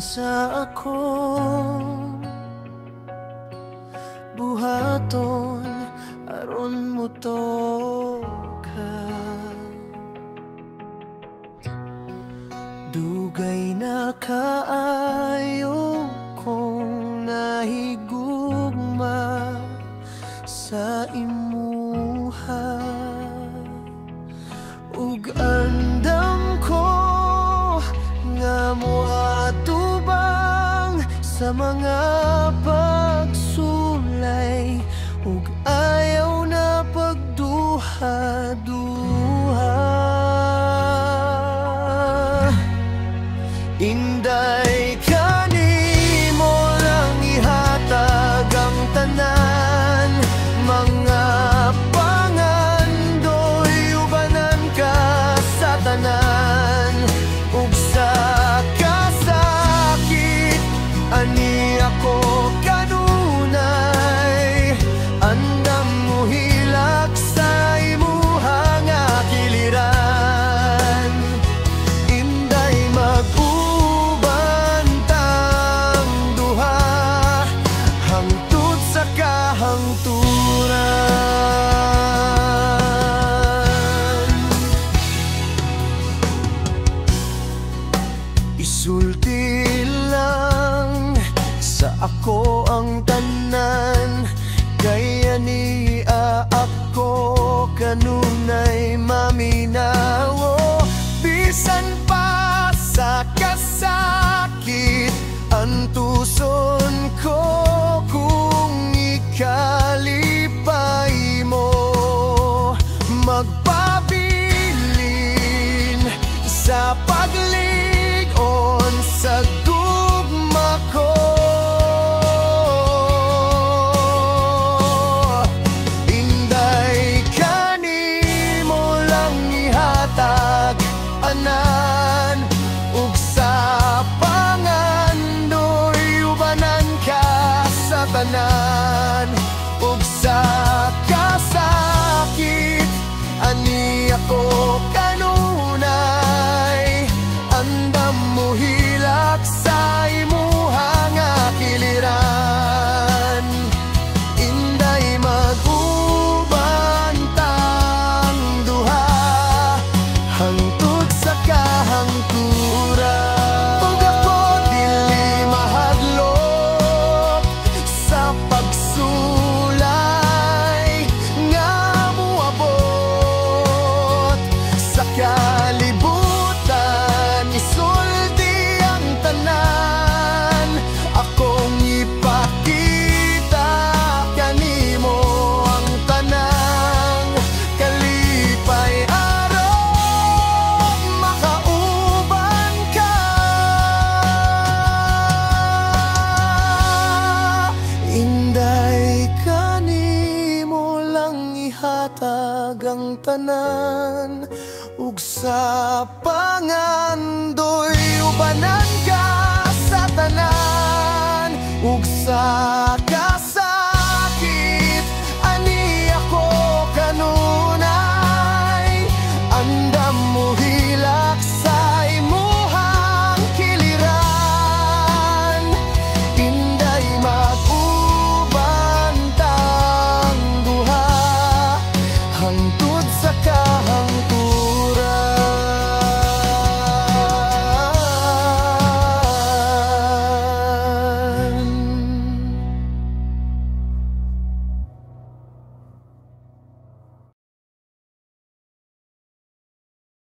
sa ako buhaton aron mo to ka. Dugay na kaayo kong nahigugma sa imuha, ug andam ko nga moatubang sa mga pagsulay, ug ayaw na pagduha-duha. Inday kanimo lang ihatag ang tanan, mga pangandoy ubanan ka sa tanan, ug sa kasakit ani ako kanunay, andam mo hilak sa imuha nga kiliran. Inday mag-ubantang duha hangtod sa kahangturan. Isulti lang sa ako ang tanan, kaya niya ako kanunay maminawo. Bisan pa sa kasakit antuson ko kung ikalipay mo, magpabilin sa pagligon sa gugma ko. Inday kanimo lang ihatag anan, ug sa pangandoy ubanan ka sa tanan, ug sa kasakit ani ako kanunay, andam mo hilak sa imuha nga kiliran. Inday mag-ubantang duha hangtod sa kahangturan, ug ako dili mahadlok sa pagsulay nga moabot sa kalibutan. Isulti ang tanan akong ipakita kanimo, ang tanang kalipay aron makauban ka. Inday kanimo lang ihatag ang tanan, ug sa pangandoy ubanan